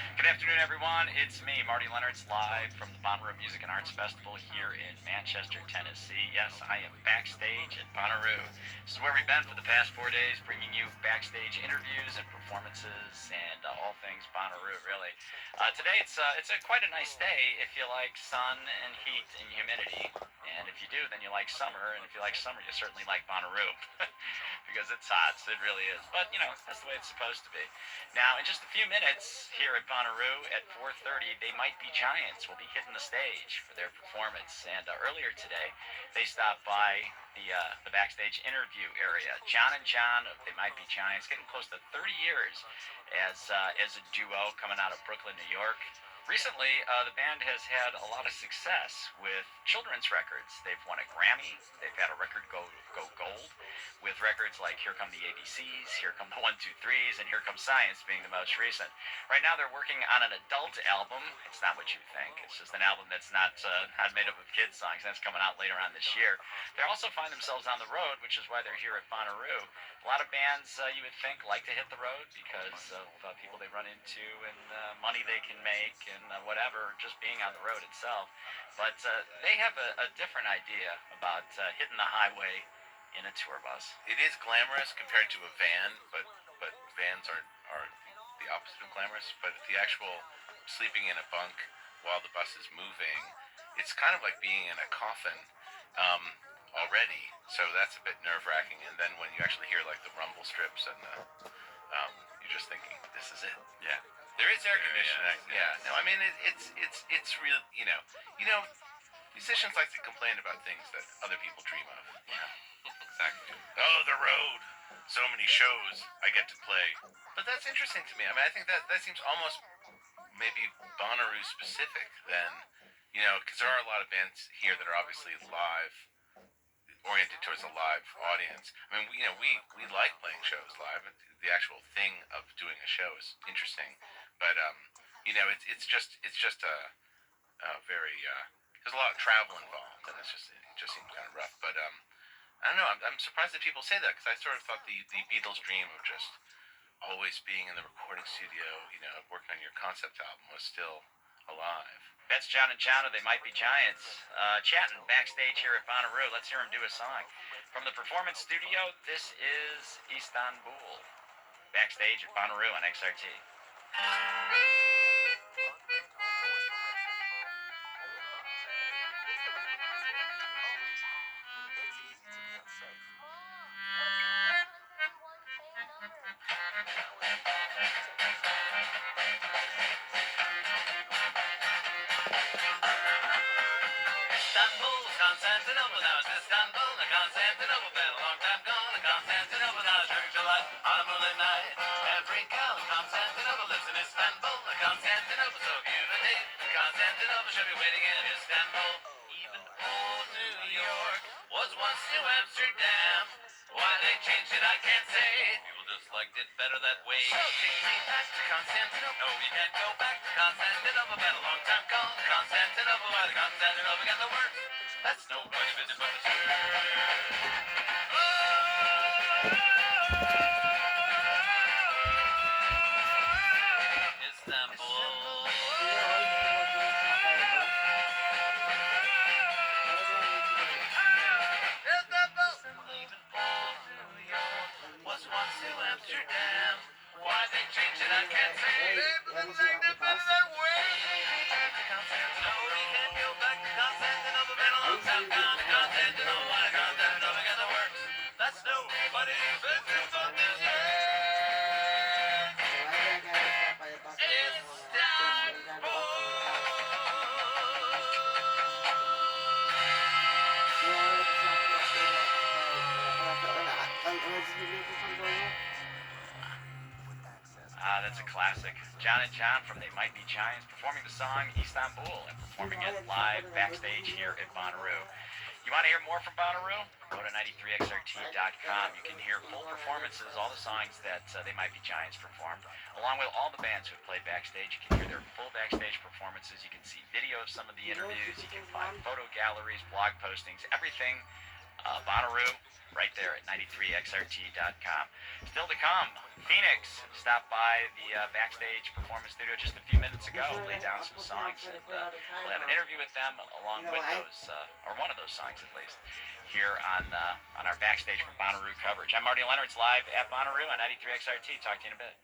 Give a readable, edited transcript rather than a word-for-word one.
Good afternoon, everyone. It's me, Marty Leonard's, live from the Bonnaroo Music and Arts Festival here in Manchester, Tennessee. Yes, I am backstage at Bonnaroo. This is where we've been for the past 4 days, bringing you backstage interviews and performances and all things Bonnaroo, really. Today it's quite a nice day if you like sun and heat and humidity. And if you do, then you like summer. And if you like summer, you certainly like Bonnaroo because it's hot. So it really is. But you know, that's the way it's supposed to be. Now, in just a few minutes here at Bonnaroo at 4:30, They Might Be Giants will be hitting the stage for their performance. And earlier today, they stopped by the backstage interview area. John and John of They Might Be Giants, getting close to 30 years as a duo coming out of Brooklyn, New York. Recently, the band has had a lot of success with children's records. They've won a Grammy. They've had a record go gold with records like Here Come the ABCs, Here Come the 1, 2, 3s, and Here Comes Science being the most recent. Right now, they're working on an adult album. It's not what you think. It's just an album that's not made up of kids' songs. That's coming out later on this year. They also find themselves on the road, which is why they're here at Bonnaroo. A lot of bands you would think like to hit the road because of people they run into and money they can make and whatever, just being on the road itself. But they have a different idea about hitting the highway in a tour bus. It is glamorous compared to a van, but vans are the opposite of glamorous. But the actual sleeping in a bunk while the bus is moving, it's kind of like being in a coffin already. So that's a bit nerve wracking. And then when you actually hear like the rumble strips and you're just thinking, this is it. Yeah. There is air conditioning. Yeah. No, I mean it's real. You know, musicians like to complain about things that other people dream of. Exactly. Oh, the road. So many shows I get to play. But that's interesting to me. I mean, I think that seems almost maybe Bonnaroo specific then, because there are a lot of bands here that are obviously live, oriented towards a live audience. I mean, we like playing shows live. The actual thing of doing a show is interesting, but it's just a very there's a lot of travel involved, and it just seems kind of rough. But I don't know. I'm surprised that people say that because I sort of thought the Beatles' dream of just always being in the recording studio, working on your concept album was still alive. That's John and John of They Might Be Giants chatting backstage here at Bonnaroo. Let's hear them do a song. From the performance studio, this is Istanbul. Backstage at Bonnaroo on XRT. Istanbul, Constantinople, now it's Istanbul, Constantinople, been a long time gone, Constantinople, now it's Turkish delight on a moonlit night. Every gal in Constantinople lives in Istanbul, Constantinople, so beautiful. Constantinople should be waiting in Istanbul. Even old New York was once New Amsterdam. Why they changed it, I can't say. People just liked it better that way. So take me back to Constantinople. No, we can't go back to Constantinople. Been a long time gone. Constantinople, why the Constantinople got the works. That's nobody business but the Turks. Istanbul. Was once New Amsterdam. Why they changed it, I can't say. But the thing that better that way. Constantinople, we can't go back to Constantinople. Been a long time gone to Constantinople. Why Constantinople got the works? That's nobody's business but this that's a classic. John and John from They Might Be Giants performing the song Istanbul and performing it live backstage here at Bonnaroo. You want to hear more from Bonnaroo? Go to 93xrt.com. You can hear full performances, all the songs that They Might Be Giants performed, along with all the bands who have played backstage. You can hear their full backstage performances. You can see video of some of the interviews. You can find photo galleries, blog postings, everything Bonnaroo, right there at 93xrt.com. Still to come, Phoenix stopped by the Backstage Performance Studio just a few minutes ago, laid down some songs, and we'll have an interview with them along with those, or one of those songs at least, here on our Backstage from Bonnaroo coverage. I'm Marty Leonard. It's live at Bonnaroo on 93XRT. Talk to you in a bit.